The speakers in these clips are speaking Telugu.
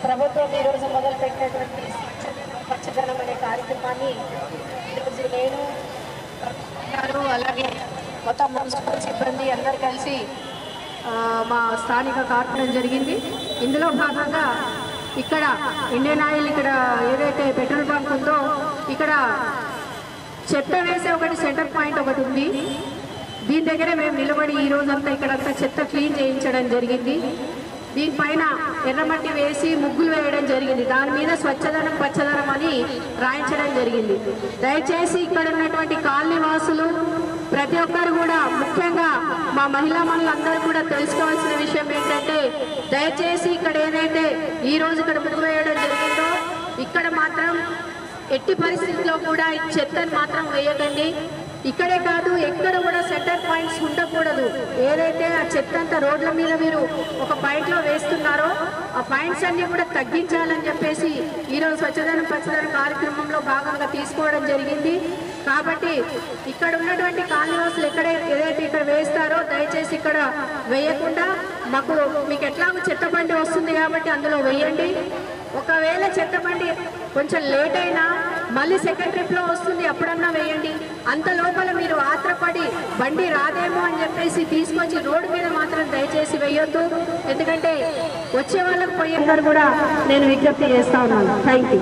ప్రభుత్వం ఈరోజు మొదలుపెట్టినటువంటి పచ్చదనం అనే కార్యక్రమాన్ని ఈరోజు నేను అలాగే మొత్తం మున్సిపల్ సిబ్బంది అందరు కలిసి మా స్థానిక కార్యక్రమం జరిగింది. ఇందులో భాగంగా ఇక్కడ ఇండియన్ ఆయిల్ ఇక్కడ ఏదైతే పెట్రోల్ బంక్ ఉందో ఇక్కడ చెత్త వేసే ఒకటి సెంటర్ పాయింట్ ఒకటి ఉంది. దీని దగ్గర మేము నిలబడి ఈ రోజంతా ఇక్కడంతా చెత్త క్లీన్ చేయించడం జరిగింది. దీనిపైన ఎర్రమట్టి వేసి ముగ్గులు వేయడం జరిగింది. దాని మీద స్వచ్ఛదనం పచ్చదనం అని రాయించడం జరిగింది. దయచేసి ఇక్కడ ఉన్నటువంటి కాలనీ వాసులు ప్రతి ఒక్కరు కూడా, ముఖ్యంగా మా మహిళా మనులందరూ కూడా తెలుసుకోవాల్సిన విషయం ఏంటంటే, దయచేసి ఇక్కడ ఏదైతే ఈరోజు ఇక్కడ ముగ్గు వేయడం జరిగిందో ఇక్కడ మాత్రం ఎట్టి పరిస్థితుల్లో కూడా ఈ చెత్తను మాత్రం వేయకండి. ఇక్కడే కాదు, ఎక్కడ కూడా సెంటర్ పాయింట్స్ ఉండకూడదు. ఏదైతే ఆ చెత్త అంతా రోడ్ల మీద మీరు ఒక పాయింట్లో వేస్తున్నారో ఆ పాయింట్స్ అన్ని కూడా తగ్గించాలని చెప్పేసి ఈరోజు స్వచ్ఛదనం పచ్చదనం కార్యక్రమంలో భాగంగా తీసుకోవడం జరిగింది. కాబట్టి ఇక్కడ ఉన్నటువంటి కాలనీవాసులు ఏదైతే ఇక్కడ వేస్తారో దయచేసి ఇక్కడ వేయకుండా మీకు ఎట్లాగో చెత్త బండి వస్తుంది కాబట్టి అందులో వేయండి. ఒకవేళ చెత్త బండి కొంచెం లేట్ అయినా మళ్ళీ సెకండ్ ట్రిప్లో వస్తుంది, అప్పుడన్నా వేయండి. అంత లోపల మీరు ఆత్రపడి బండి రాదేమో అని చెప్పేసి తీసుకొచ్చి రోడ్డు మీద మాత్రం దయచేసి వేయొద్దు. ఎందుకంటే వచ్చే వాళ్ళకి పోయేవారు కూడా నేను విజ్ఞప్తి చేస్తా ఉన్నాను. Thank you.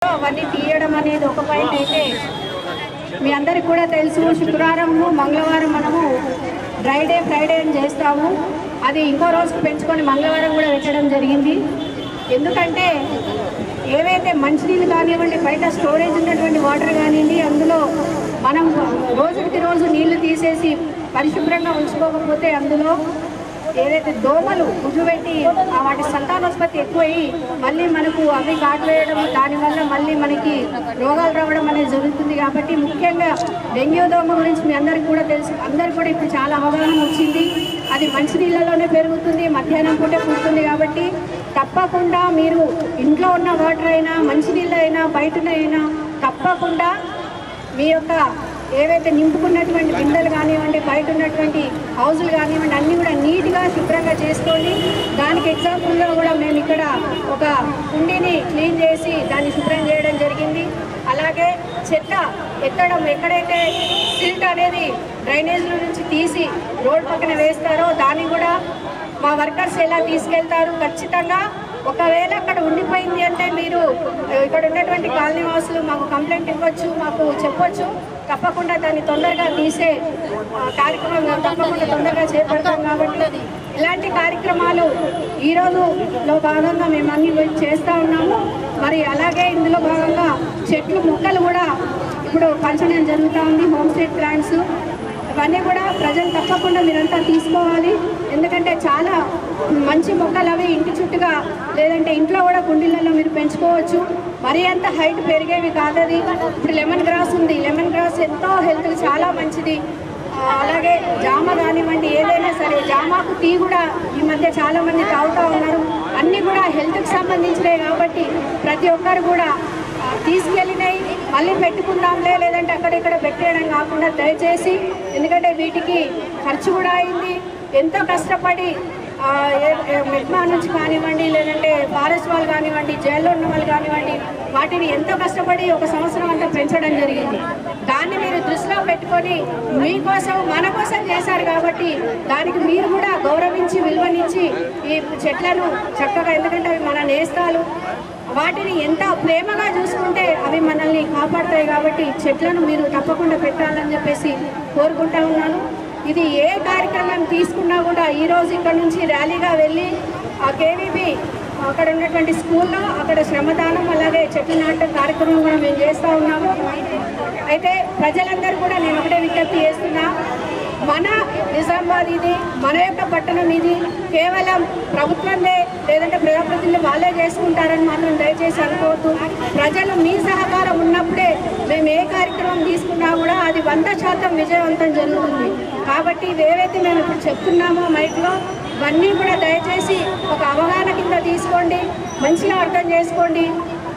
అవన్నీ తీయడం అనేది ఒక పాయింట్ అయితే, మీ అందరికి కూడా తెలుసు, శుక్రవారం మంగళవారం మనము ఫ్రైడే అని చేస్తాము. అది ఇంకో రోజుకు పెంచుకొని మంగళవారం కూడా పెట్టడం జరిగింది. ఎందుకంటే ఏవైతే మంచినీళ్ళు కానివ్వండి, బయట స్టోరేజ్ ఉన్నటువంటి వాటర్ కానివ్వండి, అందులో మనం రోజుకి రోజు నీళ్లు తీసేసి పరిశుభ్రంగా ఉంచుకోకపోతే అందులో ఏదైతే దోమలు గుజ్జుపెట్టి వాటి సంతానోత్పత్తి ఎక్కువయ్యి మళ్ళీ మనకు అవి కాటు వేయడం, దానివల్ల మళ్ళీ మనకి రోగాలు రావడం అనేది జరుగుతుంది. కాబట్టి ముఖ్యంగా డెంగ్యూ దోమ గురించి మీ అందరికీ కూడా తెలుసు. అందరికీ కూడా ఇప్పుడు చాలా అవగాహన వచ్చింది. అది మంచినీళ్ళలోనే పెరుగుతుంది, మధ్యాహ్నం పూటే పుడుతుంది. కాబట్టి తప్పకుండా మీరు ఇంట్లో ఉన్న వాటర్ అయినా, మంచినీళ్ళు అయినా, బయటనైనా తప్పకుండా మీ యొక్క ఏవైతే నింపుకున్నటువంటి బిందెలు కానివ్వండి, బయట ఉన్నటువంటి హౌజులు కానివ్వండి, అన్నీ కూడా నీట్గా శుభ్రంగా చేసుకోండి. దానికి ఎగ్జాంపుల్గా కూడా మేము ఇక్కడ ఒక కుండీని క్లీన్ చేసి దాన్ని శుభ్రం చేయడం జరిగింది. అలాగే చెత్త ఎత్తడం, ఎక్కడైతే సిల్ట్ అనేది డ్రైనేజ్ల నుంచి తీసి రోడ్ పక్కన వేస్తారో దాన్ని కూడా మా వర్కర్స్ ఎలా తీసుకెళ్తారు. ఖచ్చితంగా ఒకవేళ అక్కడ ఉండిపోయింది అంటే మీరు ఇక్కడ ఉన్నటువంటి కాలనీ వాసులు మాకు కంప్లైంట్ ఇవ్వచ్చు, మాకు చెప్పొచ్చు. తప్పకుండా దాన్ని తొందరగా తీసే కార్యక్రమం తప్పకుండా తొందరగా చేపడతాం. కాబట్టి ఇలాంటి కార్యక్రమాలు ఈరోజులో భాగంగా మేము అన్ని చేస్తూ ఉన్నాము. మరి అలాగే ఇందులో భాగంగా చెట్లు మొక్కలు కూడా ఇప్పుడు పంచడం జరుగుతూ ఉంది. హోమ్ స్టే ప్లాంట్స్ ఇవన్నీ కూడా ప్రజలు తప్పకుండా మీరంతా తీసుకోవాలి. ఎందుకంటే చాలా మంచి మొక్కలు అవి ఇంటి చుట్టుగా లేదంటే ఇంట్లో కూడా కుండీలలో మీరు పెంచుకోవచ్చు. మరీ అంత హైట్ పెరిగేవి కాదది. ఇప్పుడు లెమన్ గ్రాస్ ఉంది, లెమన్ గ్రాస్ ఎంతో హెల్త్కి చాలా మంచిది. అలాగే జామ కానివ్వండి, ఏదైనా సరే జామాకు టీ కూడా ఈ మధ్య చాలామంది తాగుతూ ఉన్నారు. అన్నీ కూడా హెల్త్కి సంబంధించినవి కాబట్టి ప్రతి ఒక్కరు కూడా తీసుకెళ్ళినాయి మళ్ళీ పెట్టుకుందాంలే లేదంటే అక్కడిక్కడ పెట్టేయడం కాకుండా దయచేసి, ఎందుకంటే వీటికి ఖర్చు కూడా అయింది. ఎంతో కష్టపడి మెగ్మా నుంచి కానివ్వండి, లేదంటే ఫారెస్ట్ వాళ్ళు కానివ్వండి, జైల్లో ఉన్న వాళ్ళు కానివ్వండి, వాటిని ఎంతో కష్టపడి 1 సంవత్సరం అంతా పెంచడం జరిగింది. దాన్ని మీరు దృష్టిలో పెట్టుకొని మీకోసం మన కోసం చేశారు కాబట్టి దానికి మీరు కూడా గౌరవించి విలువనిచ్చి ఈ చెట్లను చక్కగా, ఎందుకంటే అవి మన నేస్తాలు, వాటిని ఎంత ప్రేమగా చూసుకుంటే అవి మనల్ని కాపాడుతాయి. కాబట్టి చెట్లను మీరు తప్పకుండా పెట్టాలని చెప్పేసి కోరుకుంటా ఉన్నాను. ఇది ఏ కార్యక్రమం తీసుకున్నా కూడా ఈరోజు ఇక్కడ నుంచి ర్యాలీగా వెళ్ళి ఆ కేవీబీ అక్కడ ఉన్నటువంటి స్కూల్లో అక్కడ శ్రమదానం అలాగే చెట్లు నాటడం కార్యక్రమం కూడా మేము చేస్తూ ఉన్నాము. అయితే ప్రజలందరూ కూడా నేను ఒకటే విజ్ఞప్తి చేస్తున్నా, మన నిజామాబాద్ ఇది, మన యొక్క పట్టణం ఇది, కేవలం ప్రభుత్వందే లేదంటే ప్రజాప్రతినిధులు వాళ్ళే చేసుకుంటారని మాత్రం దయచేసి అనుకోవద్దు. ప్రజలు మీ సహకారం ఉన్నప్పుడే మేము ఏ కార్యక్రమం తీసుకున్నా కూడా అది 100% విజయవంతం జరుగుతుంది. కాబట్టి ఇవేవైతే మేము ఇప్పుడు చెప్తున్నామో మైక్లో, ఇవన్నీ కూడా దయచేసి ఒక అవగాహన కింద తీసుకోండి, మంచిగా అర్థం చేసుకోండి.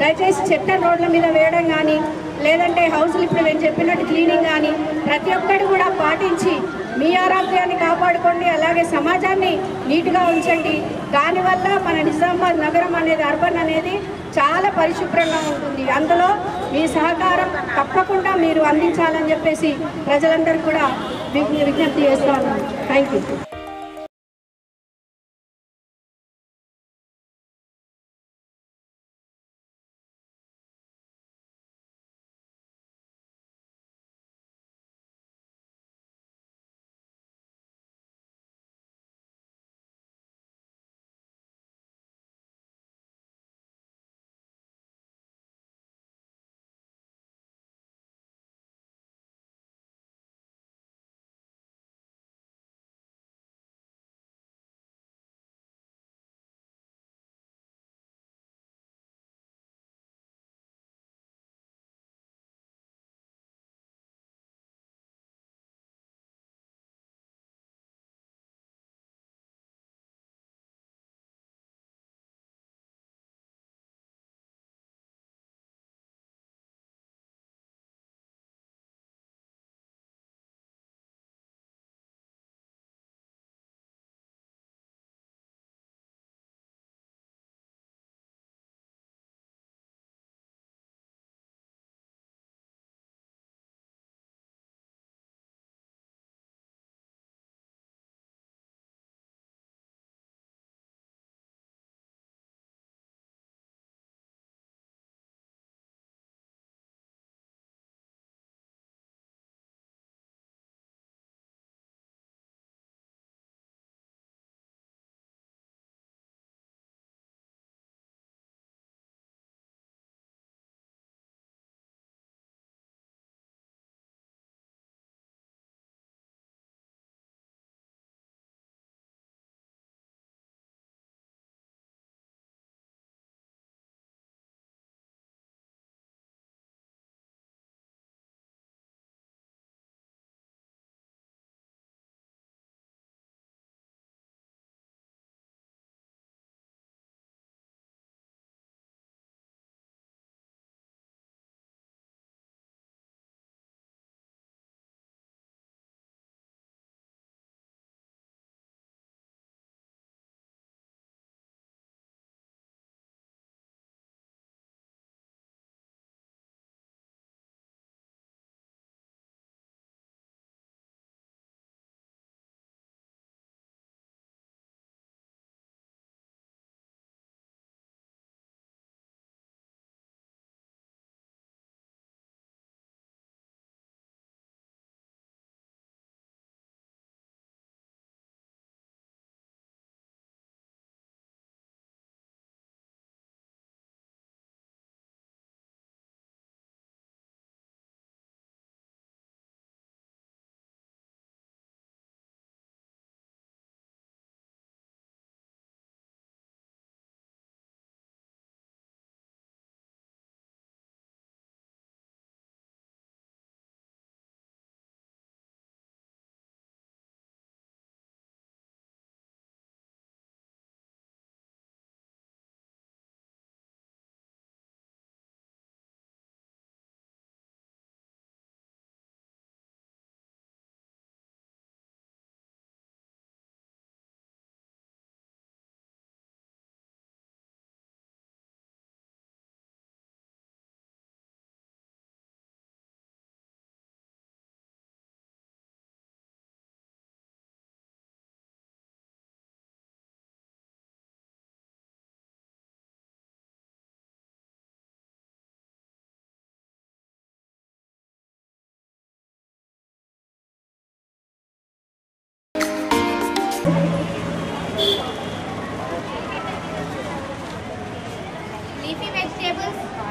దయచేసి చెట్లను రోడ్ల మీద వేయడం కానీ, లేదంటే హౌస్లు ఇప్పుడు నేను చెప్పినట్టు క్లీనింగ్ కానీ ప్రతి ఒక్కటి కూడా పాటించి మీ ఆరోగ్యాన్ని కాపాడుకోండి. అలాగే సమాజాన్ని నీట్గా ఉంచండి. దానివల్ల మన నిజామాబాద్ నగరం అనేది, అర్బన్ అనేది చాలా పరిశుభ్రంగా ఉంటుంది. అందులో మీ సహకారం తప్పకుండా మీరు అందించాలని చెప్పేసి ప్రజలందరూ కూడా విజ్ఞప్తి చేస్తాను. Thank you.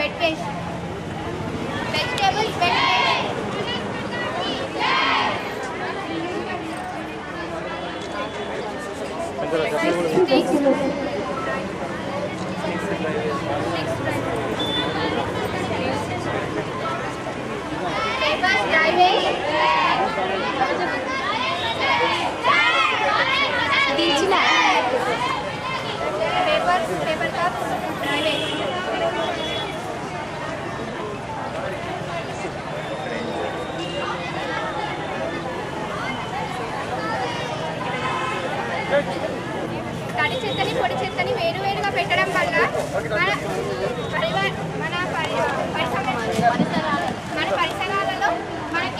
wet waste. Vegetables wet waste. Papers dry waste. Paper cups dry waste. తడి చెత్తని పొడి చెత్తని వేరువేరుగా పెట్టడం వల్ల మన పరిసరాలలో మనకి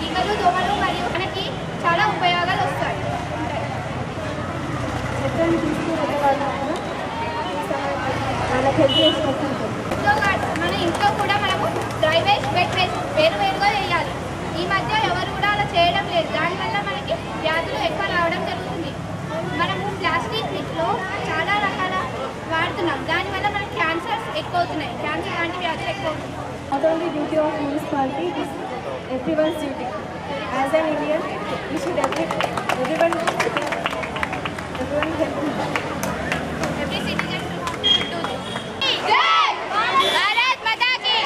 ఈగలు దోమలు మరియు మనకి చాలా ఉపయోగాలు వస్తాయి. మన ఇంట్లో కూడా మనము డ్రై వేస్ట్ వెట్ వేస్ట్ వేరువేరుగా వేయాలి. ఈ మధ్య ఎవరు కూడా అలా చేయడం లేదు. దానివల్ల మనకి వ్యాధులు ఎక్కువ రావడం జరుగుతుంది. మనము ప్లాస్టిక్లో చాలా రకాల వాడుతున్నాం. దానివల్ల మనకి క్యాన్సర్స్ ఎక్కువ అవుతున్నాయి. క్యాన్సర్ లాంటి వ్యాధులు ఎక్కువ అవుతున్నాయి. Not only duty of municipality, it is everyone's duty. As an Indian, we should everyone help. Every citizen should do this. Jai Bharat Mata ki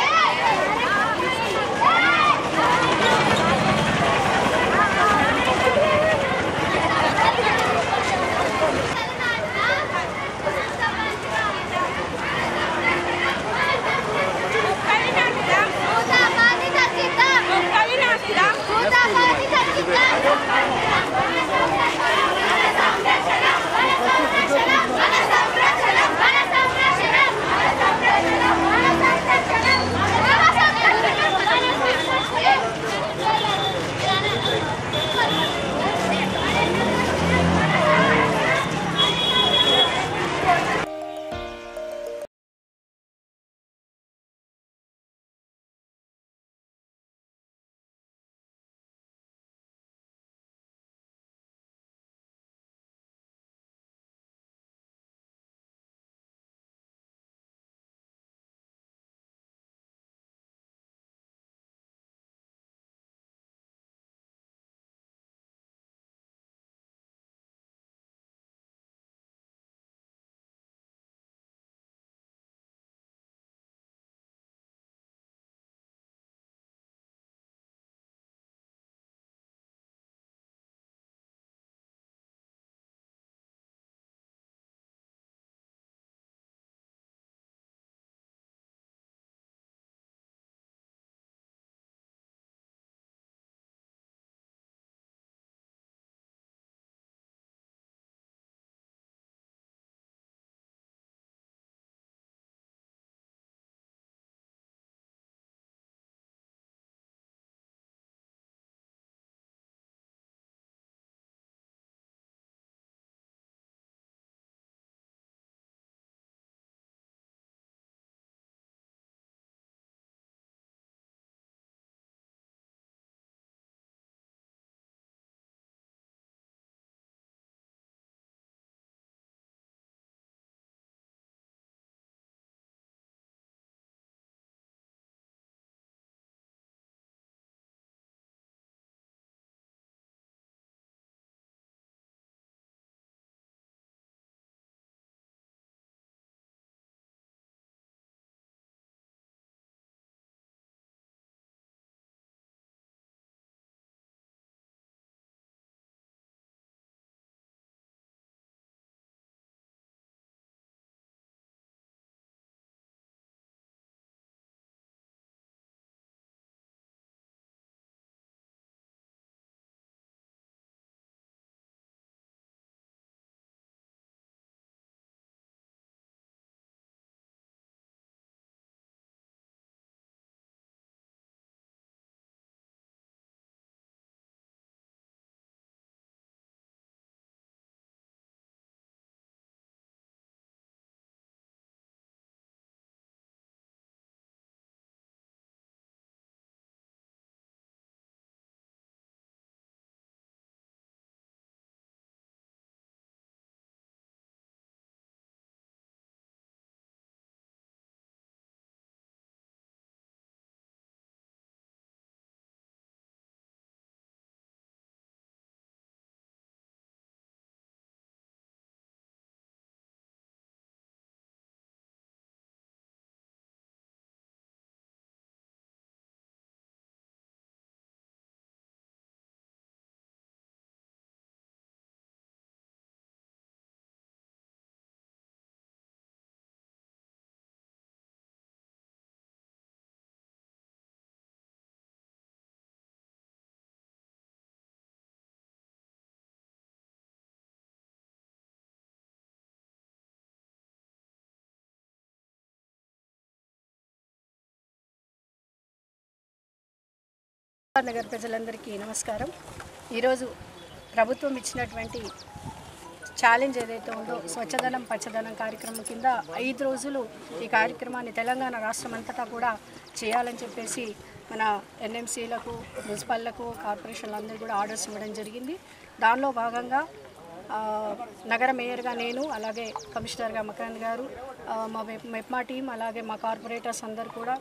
Nagar ప్రజలందరికీ నమస్కారం. ఈరోజు ప్రభుత్వం ఇచ్చినటువంటి ఛాలెంజ్ ఏదైతే ఉందో స్వచ్ఛదనం పచ్చదనం కార్యక్రమం కింద 5 రోజులు ఈ కార్యక్రమాన్ని తెలంగాణ రాష్ట్రం అంతటా కూడా చేయాలని చెప్పేసి మన ఎన్ఎంసీలకు, మున్సిపల్లకు, కార్పొరేషన్లందరూ కూడా ఆర్డర్స్ ఇవ్వడం జరిగింది. దానిలో భాగంగా నగర మేయర్గా నేను, అలాగే కమిషనర్గా మకరంద్ గారు, మా మెప్మా టీం, అలాగే మా కార్పొరేటర్స్ అందరూ కూడా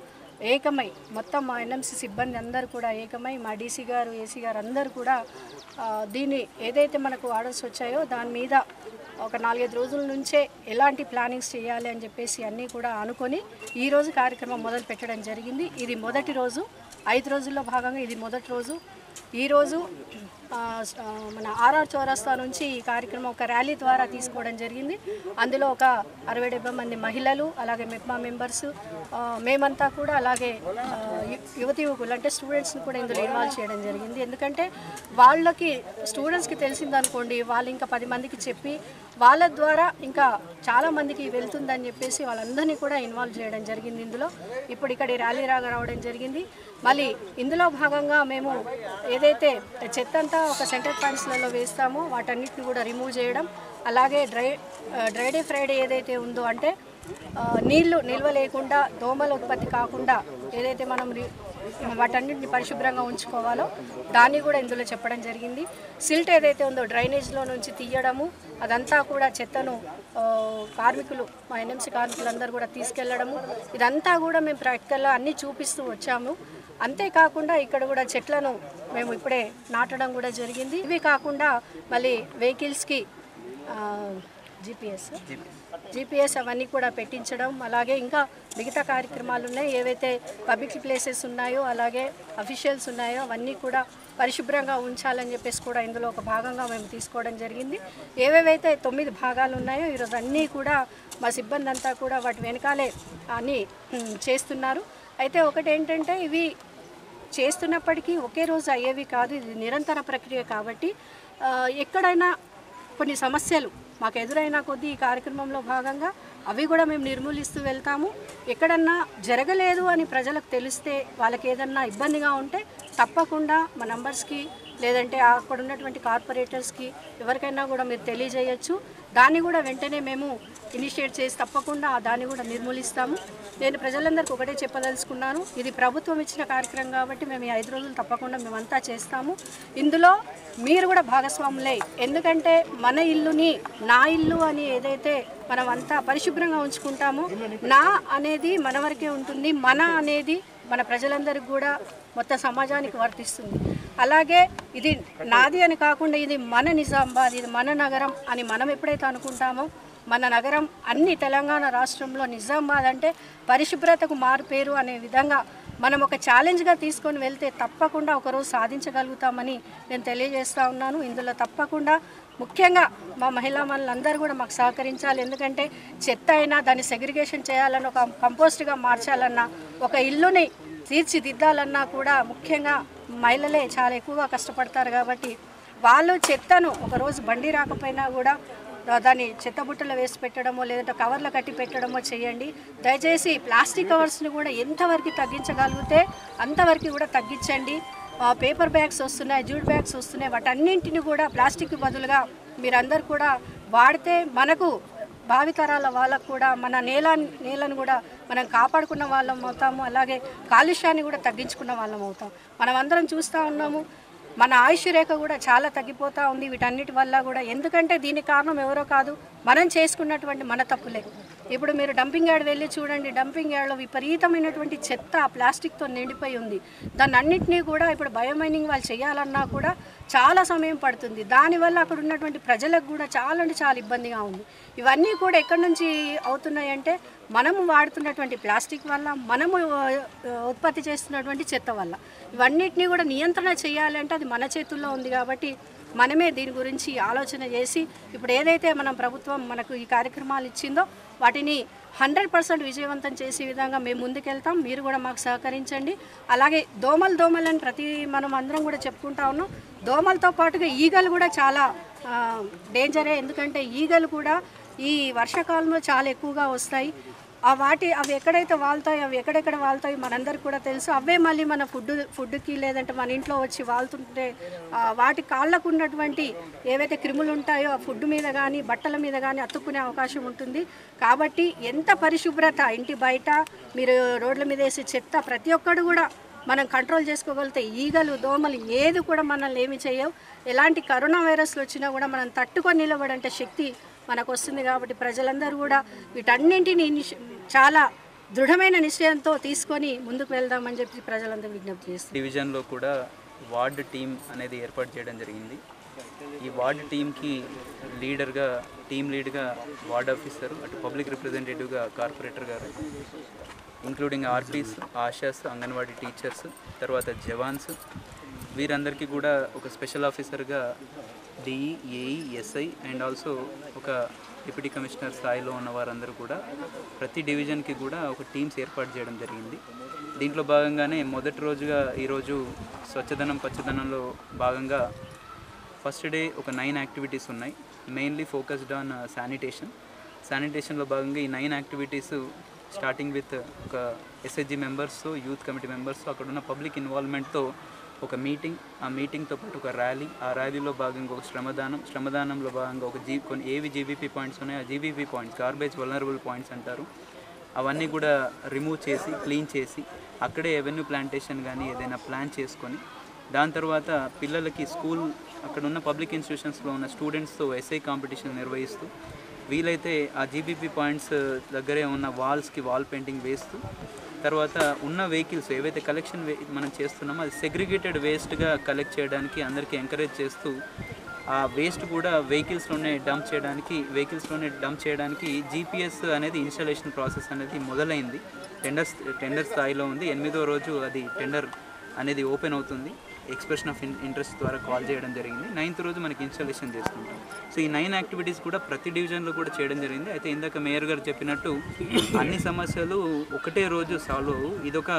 ఏకమై, మొత్తం మా ఎన్ఎంసీ సిబ్బంది అందరూ కూడా ఏకమై, మా డీసీ గారు, ఏసీ గారు అందరూ కూడా దీన్ని ఏదైతే మనకు ఆర్డర్స్ వచ్చాయో దాని మీద ఒక 4-5 రోజుల నుంచే ఎలాంటి ప్లానింగ్స్ చేయాలి అని చెప్పేసి అన్నీ కూడా అనుకొని ఈరోజు కార్యక్రమం మొదలు పెట్టడం జరిగింది. ఇది మొదటి రోజు. 5 రోజుల్లో భాగంగా ఇది మొదటి రోజు. ఈరోజు మన ఆర్ఆర్ చౌరస్తా నుంచి ఈ కార్యక్రమం ఒక ర్యాలీ ద్వారా తీసుకోవడం జరిగింది. అందులో ఒక 60-70 మంది మహిళలు, అలాగే మెప్మా మెంబర్స్, మేమంతా కూడా, అలాగే యువతి యువకులు అంటే స్టూడెంట్స్ని కూడా ఇందులో ఇన్వాల్వ్ చేయడం జరిగింది. ఎందుకంటే వాళ్ళకి స్టూడెంట్స్కి తెలిసిందనుకోండి, వాళ్ళు ఇంకా 10 మందికి చెప్పి వాళ్ళ ద్వారా ఇంకా చాలామందికి వెళ్తుందని చెప్పేసి వాళ్ళందరినీ కూడా ఇన్వాల్వ్ చేయడం జరిగింది. ఇందులో ఇప్పుడు ఇక్కడ ర్యాలీ రావడం జరిగింది. మళ్ళీ ఇందులో భాగంగా మేము ఏదైతే చెత్త అంతా ఒక సెంటర్ పాయింట్స్లలో వేస్తామో వాటన్నిటిని కూడా రిమూవ్ చేయడం, అలాగే డ్రై డే ఫ్రైడే ఏదైతే ఉందో అంటే నీళ్లు నిల్వ లేకుండా, దోమల ఉత్పత్తి కాకుండా ఏదైతే మనం వాటన్నిటిని పరిశుభ్రంగా ఉంచుకోవాలో దాన్ని కూడా ఇందులో చెప్పడం జరిగింది. సిల్ట్ ఏదైతే ఉందో డ్రైనేజ్లో నుంచి తీయడము, అదంతా కూడా చెత్తను కార్మికులు, మా ఎన్ఎంసీ కార్మికులందరూ కూడా తీసుకెళ్లడము, ఇదంతా కూడా మేము ప్రాక్టికల్గా అన్నీ చూపిస్తూ వచ్చాము. అంతేకాకుండా ఇక్కడ కూడా చెట్లను మేము ఇప్పుడే నాటడం కూడా జరిగింది. ఇవి కాకుండా మళ్ళీ వెహికల్స్కి జీపీఎస్ అవన్నీ కూడా పెట్టించడం, అలాగే ఇంకా మిగతా కార్యక్రమాలు ఉన్నాయి. ఏవైతే పబ్లిక్ ప్లేసెస్ ఉన్నాయో, అలాగే అఫీషియల్స్ ఉన్నాయో అవన్నీ కూడా పరిశుభ్రంగా ఉంచాలని చెప్పేసి కూడా ఇందులో ఒక భాగంగా మేము తీసుకోవడం జరిగింది. ఏవేవైతే 9 భాగాలు ఉన్నాయో ఈరోజు అన్నీ కూడా మా సిబ్బంది అంతా కూడా వాటి వెనకాలే అన్నీ చేస్తున్నారు. అయితే ఒకటి ఏంటంటే, ఇవి చేస్తున్నప్పటికీ ఒకే రోజు అయ్యేవి కాదు, ఇది నిరంతర ప్రక్రియ. కాబట్టి ఎక్కడైనా కొన్ని సమస్యలు మాకు ఎదురైన కొద్దీ ఈ కార్యక్రమంలో భాగంగా అవి కూడా మేము నిర్మూలిస్తూ వెళ్తాము. ఎక్కడన్నా జరగలేదు అని ప్రజలకు తెలిస్తే, వాళ్ళకి ఏదన్నా ఇబ్బందిగా ఉంటే తప్పకుండా మా నంబర్స్కి, లేదంటే అక్కడ ఉన్నటువంటి కార్పొరేటర్స్కి ఎవరికైనా కూడా మీరు తెలియజేయచ్చు. దాన్ని కూడా వెంటనే మేము ఇనిషియేట్ చేసి తప్పకుండా దాన్ని కూడా నిర్మూలిస్తాము. నేను ప్రజలందరికీ ఒకటే చెప్పదలుచుకున్నాను, ఇది ప్రభుత్వం ఇచ్చిన కార్యక్రమం కాబట్టి మేము ఈ 5 రోజులు తప్పకుండా మేమంతా చేస్తాము. ఇందులో మీరు కూడా భాగస్వాములై, ఎందుకంటే మన ఇల్లుని నా ఇల్లు అని ఏదైతే మనం అంతా పరిశుభ్రంగా ఉంచుకుంటామో, నా అనేది మన వరకే ఉంటుంది, మన అనేది మన ప్రజలందరికీ కూడా మొత్తం సమాజానికి వర్తిస్తుంది. అలాగే ఇది నాది అని కాకుండా ఇది మన నిజామాబాద్, ఇది మన నగరం అని మనం ఎప్పుడైతే అనుకుంటామో, మన నగరం అన్ని తెలంగాణ రాష్ట్రంలో నిజామాబాద్ అంటే పరిశుభ్రతకు మారుపేరు అనే విధంగా మనం ఒక ఛాలెంజ్గా తీసుకొని వెళ్తే తప్పకుండా ఒకరోజు సాధించగలుగుతామని నేను తెలియజేస్తూ ఉన్నాను. ఇందులో తప్పకుండా ముఖ్యంగా మా మహిళా మనులందరూ కూడా మాకు సహకరించాలి. ఎందుకంటే చెత్త అయినా దాన్ని సెగ్రిగేషన్ చేయాలన్నా, ఒక కంపోస్ట్గా మార్చాలన్నా, ఒక ఇల్లుని తీర్చిదిద్దాలన్నా కూడా ముఖ్యంగా మహిళలే చాలా ఎక్కువగా కష్టపడతారు. కాబట్టి వాళ్ళు చెత్తను ఒకరోజు బండి రాకపోయినా కూడా దాన్ని చెత్తబుట్టలో వేసి పెట్టడమో, లేదంటే కవర్లో కట్టి పెట్టడమో చేయండి. దయచేసి ప్లాస్టిక్ కవర్స్ని కూడా ఎంతవరకు తగ్గించగలిగితే అంతవరకు కూడా తగ్గించండి. పేపర్ బ్యాగ్స్ వస్తున్నాయి, జూట్ బ్యాగ్స్ వస్తున్నాయి, వాటన్నింటిని కూడా ప్లాస్టిక్ బదులుగా మీరందరూ కూడా వాడితే మనకు భావితరాల వాళ్ళకు కూడా మన నేలను కూడా మనం కాపాడుకున్న వాళ్ళం అవుతాము. అలాగే కాలుష్యాన్ని కూడా తగ్గించుకున్న వాళ్ళం అవుతాం. మనం అందరం చూస్తూ ఉన్నాము, మన ఆయుష్ రేఖ కూడా చాలా తగ్గిపోతూ ఉంది వీటన్నిటి వల్ల కూడా. ఎందుకంటే దీనికి కారణం ఎవరో కాదు, మనం చేసుకున్నటువంటి మన తప్పులే. ఇప్పుడు మీరు డంపింగ్ యార్డ్ వెళ్ళి చూడండి, డంపింగ్ యార్డ్లో విపరీతమైనటువంటి చెత్త ప్లాస్టిక్తో నిండిపోయి ఉంది. దాన్ని అన్నింటినీ కూడా ఇప్పుడు బయోమైనింగ్ వాళ్ళు చేయాలన్నా కూడా చాలా సమయం పడుతుంది. దానివల్ల అక్కడ ఉన్నటువంటి ప్రజలకు కూడా చాలా అంటే చాలా ఇబ్బందిగా ఉంది. ఇవన్నీ కూడా ఎక్కడి నుంచి అవుతున్నాయంటే మనము వాడుతున్నటువంటి ప్లాస్టిక్ వల్ల, మనము ఉత్పత్తి చేస్తున్నటువంటి చెత్త వల్ల. ఇవన్నిటినీ కూడా నియంత్రణ చేయాలంటే అది మన చేతుల్లో ఉంది. కాబట్టి మనమే దీని గురించి ఆలోచన చేసి ఇప్పుడు ఏదైతే మనం ప్రభుత్వం మనకు ఈ కార్యక్రమాలు ఇచ్చిందో వాటిని 100% విజయవంతం చేసే విధంగా మేము ముందుకెళ్తాం. మీరు కూడా మాకు సహకరించండి. అలాగే దోమలని మనం అందరం కూడా చెప్పుకుంటా ఉన్నాం. దోమలతో పాటుగా ఈగలు కూడా చాలా డేంజరే. ఎందుకంటే ఈగలు కూడా ఈ వర్షాకాలంలో చాలా ఎక్కువగా వస్తాయి. అవి ఎక్కడైతే వాళ్తాయో అవి ఎక్కడెక్కడ వాళ్తాయో మనందరికీ కూడా తెలుసు. అవే మళ్ళీ మన ఫుడ్కి లేదంటే మన ఇంట్లో వచ్చి వాళ్తుంటే వాటి కాళ్ళకు ఉన్నటువంటి ఏవైతే క్రిములు ఉంటాయో ఆ ఫుడ్ మీద కానీ బట్టల మీద కానీ అతుక్కునే అవకాశం ఉంటుంది. కాబట్టి ఎంత పరిశుభ్రత ఇంటి బయట మీరు రోడ్ల మీద వేసి చెత్త ప్రతి ఒక్కడు కూడా మనం కంట్రోల్ చేసుకోగలిగితే ఈగలు దోమలు ఏది కూడా మనల్ని ఏమి చేయవు. ఎలాంటి కరోనా వైరస్లు వచ్చినా కూడా మనం తట్టుకొని నిలబడంటే శక్తి మనకు వస్తుంది. కాబట్టి ప్రజలందరూ కూడా వీటన్నింటినీ చాలా దృఢమైన నిశ్చయంతో తీసుకొని ముందుకు వెళ్దామని చెప్పి ప్రజలందరూ విజ్ఞప్తి చేస్తారు. డివిజన్లో కూడా వార్డు టీం అనేది ఏర్పాటు చేయడం జరిగింది. ఈ వార్డు టీంకి టీం లీడ్గా వార్డ్ ఆఫీసరు, అటు పబ్లిక్ రిప్రజెంటేటివ్గా కార్పొరేటర్ గారు, including RPs, ASHAs, anganwadi teachers, తర్వాత జవాన్స్, వీరందరికీ కూడా ఒక స్పెషల్ ఆఫీసర్గా DE, AE, SI and also ఒక డిప్యూటీ కమిషనర్ స్థాయిలో ఉన్న వారందరూ కూడా ప్రతి డివిజన్కి కూడా ఒక టీమ్స్ ఏర్పాటు చేయడం జరిగింది. దీంట్లో భాగంగానే మొదటి రోజుగా ఈరోజు స్వచ్ఛదనం పచ్చదనంలో భాగంగా ఫస్ట్ డే ఒక 9 యాక్టివిటీస్ ఉన్నాయి. మెయిన్లీ ఫోకస్డ్ ఆన్ శానిటేషన్లో భాగంగా ఈ 9 యాక్టివిటీస్ స్టార్టింగ్ విత్ ఒక ఎస్హెచ్జి మెంబర్స్తో, యూత్ కమిటీ మెంబర్స్తో, అక్కడ ఉన్న పబ్లిక్ ఇన్వాల్వ్మెంట్తో ఒక మీటింగ్, ఆ మీటింగ్తో పాటు ఒక ర్యాలీ, ఆ ర్యాలీలో భాగంగా ఒక శ్రమదానంలో భాగంగా ఒక కొన్ని ఏవి జీబీపీ పాయింట్స్ ఉన్నాయో ఆ GBP points, garbage vulnerable points అంటారు, అవన్నీ కూడా రిమూవ్ చేసి క్లీన్ చేసి అక్కడే ఎవెన్యూ ప్లాంటేషన్ కానీ ఏదైనా ప్లాన్ చేసుకొని దాని తర్వాత పిల్లలకి స్కూల్ అక్కడ ఉన్న పబ్లిక్ ఇన్స్టిట్యూషన్స్లో ఉన్న స్టూడెంట్స్తో ఎస్ఐ కాంపిటీషన్ నిర్వహిస్తూ వీలైతే ఆ జీబీపీ పాయింట్స్ దగ్గరే ఉన్న వాల్స్కి వాల్ పెయింటింగ్ వేస్తూ తర్వాత ఉన్న వెహికల్స్ ఏవైతే కలెక్షన్ మనం చేస్తున్నామో అది సెగ్రిగేటెడ్ వేస్ట్గా కలెక్ట్ చేయడానికి అందరికీ ఎంకరేజ్ చేస్తూ ఆ వేస్ట్ కూడా వెహికల్స్లోనే డంప్ చేయడానికి జీపీఎస్ అనేది ఇన్స్టాలేషన్ ప్రాసెస్ అనేది మొదలైంది. టెండర్ స్థాయిలో ఉంది. 8వ రోజు అది టెండర్ అనేది ఓపెన్ అవుతుంది. ఎక్స్ప్రెషన్ ఆఫ్ ఇంట్రెస్ట్ ద్వారా కాల్ చేయడం జరిగింది. 9th రోజు మనకి ఇన్స్టాలేషన్ చేసుకుంటాం. సో ఈ 9 యాక్టివిటీస్ కూడా ప్రతి డివిజన్లో కూడా చేయడం జరిగింది. అయితే ఇందాక మేయర్ గారు చెప్పినట్టు అన్ని సమస్యలు ఒకటే రోజు సాల్వ్ అవ్వవు. ఇదొక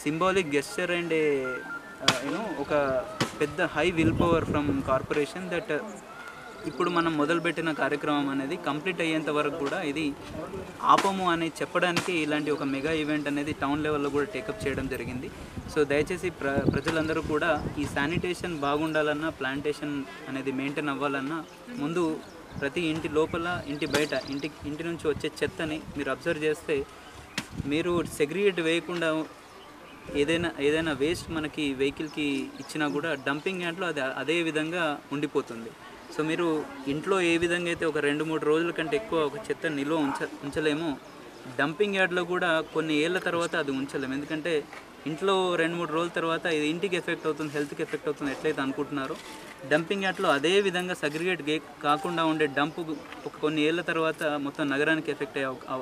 సింబాలిక్ గెస్చర్ అండ్ ఒక పెద్ద high will power from corporation that ఇప్పుడు మనం మొదలుపెట్టిన కార్యక్రమం అనేది కంప్లీట్ అయ్యేంత వరకు కూడా ఇది ఆపము అని చెప్పడానికి ఇలాంటి ఒక మెగా ఈవెంట్ అనేది టౌన్ లెవెల్లో కూడా టేకప్ చేయడం జరిగింది. సో దయచేసి ప్రజలందరూ కూడా ఈ శానిటేషన్ బాగుండాలన్నా, ప్లాంటేషన్ అనేది మెయింటైన్ అవ్వాలన్నా ముందు ప్రతి ఇంటి లోపల, ఇంటి బయట, ఇంటి నుంచి వచ్చే చెత్తని మీరు అబ్జర్వ్ చేస్తే మీరు సెగ్రిగేట్ వేయకుండా ఏదైనా వేస్ట్ మనకి వెహికల్కి ఇచ్చినా కూడా డంపింగ్ యార్డ్లో అది అదే విధంగా ఉండిపోతుంది. సో మీరు ఇంట్లో ఏ విధంగా అయితే ఒక 2-3 రోజుల కంటే ఎక్కువ ఒక చెత్త నిల్వ ఉంచలేమో, డంపింగ్ యార్డ్లో కూడా కొన్ని ఏళ్ళ తర్వాత అది ఉంచలేము. ఎందుకంటే ఇంట్లో 2-3 రోజుల తర్వాత ఇది ఇంటికి ఎఫెక్ట్ అవుతుంది, హెల్త్కి ఎఫెక్ట్ అవుతుంది ఎట్లయితే అనుకుంటున్నారో, డంపింగ్ యార్డ్లో అదే విధంగా సెగ్రిగేట్ కాకుండా ఉండే డంపు ఒక కొన్ని ఏళ్ళ తర్వాత మొత్తం నగరానికి ఎఫెక్ట్ అయ్యే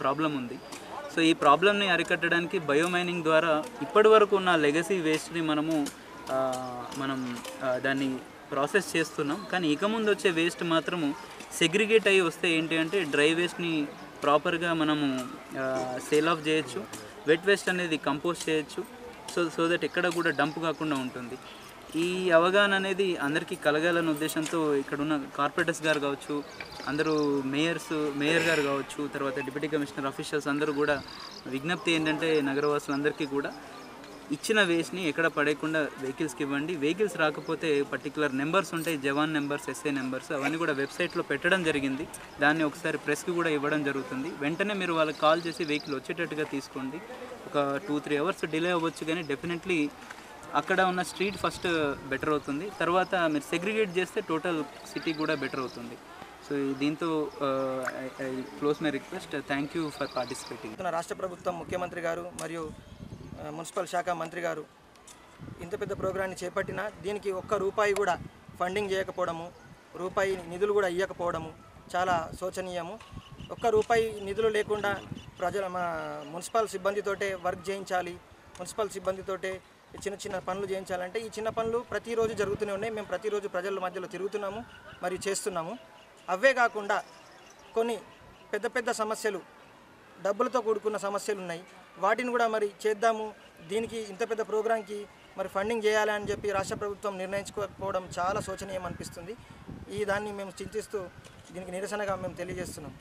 ప్రాబ్లం ఉంది. సో ఈ ప్రాబ్లమ్ని అరికట్టడానికి బయోమైనింగ్ ద్వారా ఇప్పటి వరకు ఉన్న లెగసీ వేస్ట్ని మనం దాన్ని ప్రాసెస్ చేస్తున్నాం. కానీ ఇక ముందు వచ్చే వేస్ట్ మాత్రము సెగ్రిగేట్ అయ్యి వస్తే ఏంటి అంటే డ్రై వేస్ట్ని ప్రాపర్గా మనము సేల్ ఆఫ్ చేయొచ్చు, వెట్ వేస్ట్ అనేది కంపోస్ట్ చేయొచ్చు. సో దట్ ఎక్కడ కూడా డంప్ కాకుండా ఉంటుంది. ఈ అవగాహన అనేది అందరికీ కలగాలనే ఉద్దేశంతో ఇక్కడ ఉన్న కార్పొరేటర్స్ గారు కావచ్చు, అందరూ మేయర్ గారు కావచ్చు, తర్వాత డిప్యూటీ కమిషనర్ అఫీషియల్స్ అందరూ కూడా విజ్ఞప్తి ఏంటంటే నగరవాసులందరికీ కూడా ఇచ్చిన వేస్ట్ని ఎక్కడ పడేయకుండా వెహికల్స్కి ఇవ్వండి. వెహికల్స్ రాకపోతే పర్టికులర్ నెంబర్స్ ఉంటాయి, జవాన్ నెంబర్స్, ఎస్ఐ నెంబర్స్, అవన్నీ కూడా వెబ్సైట్లో పెట్టడం జరిగింది. దాన్ని ఒకసారి ప్రెస్కి కూడా ఇవ్వడం జరుగుతుంది. వెంటనే మీరు వాళ్ళకి కాల్ చేసి వెహికల్ వచ్చేటట్టుగా తీసుకోండి. ఒక 2-3 అవర్స్ డిలే అవ్వచ్చు, కానీ డెఫినెట్లీ అక్కడ ఉన్న స్ట్రీట్ ఫస్ట్ బెటర్ అవుతుంది. తర్వాత మీరు సెగ్రిగేట్ చేస్తే టోటల్ సిటీ కూడా బెటర్ అవుతుంది. సో దీంతో close my request. Thank you for participating. రాష్ట్ర ప్రభుత్వం, ముఖ్యమంత్రి గారు మరియు మున్సిపల్ శాఖ మంత్రి గారు ఇంత పెద్ద ప్రోగ్రాన్ని చేపట్టినా దీనికి ₹1 కూడా ఫండింగ్ చేయకపోవడము, రూపాయి నిధులు కూడా ఇవ్వకపోవడము చాలా శోచనీయము. ₹1 నిధులు లేకుండా మా మున్సిపల్ సిబ్బందితోటే వర్క్ చేయించాలి, మున్సిపల్ సిబ్బందితోటే చిన్న పనులు చేయించాలంటే ఈ చిన్న పనులు ప్రతిరోజు జరుగుతూనే ఉన్నాయి. మేము ప్రతిరోజు ప్రజల మధ్యలో తిరుగుతున్నాము మరియు చేస్తున్నాము. అవే కాకుండా కొన్ని పెద్ద సమస్యలు, డబ్బులతో కూడుకున్న సమస్యలు ఉన్నాయి. వాటిని కూడా మరి చేద్దాము, దీనికి ఇంత పెద్ద ప్రోగ్రాంకి మరి ఫండింగ్ చేయాలి అని చెప్పి రాష్ట్ర ప్రభుత్వం నిర్ణయించుకోకపోవడం చాలా శోచనీయం అనిపిస్తుంది. దాన్ని మేము చింతిస్తూ దీనికి నిరసనగా మేము తెలియజేస్తున్నాం.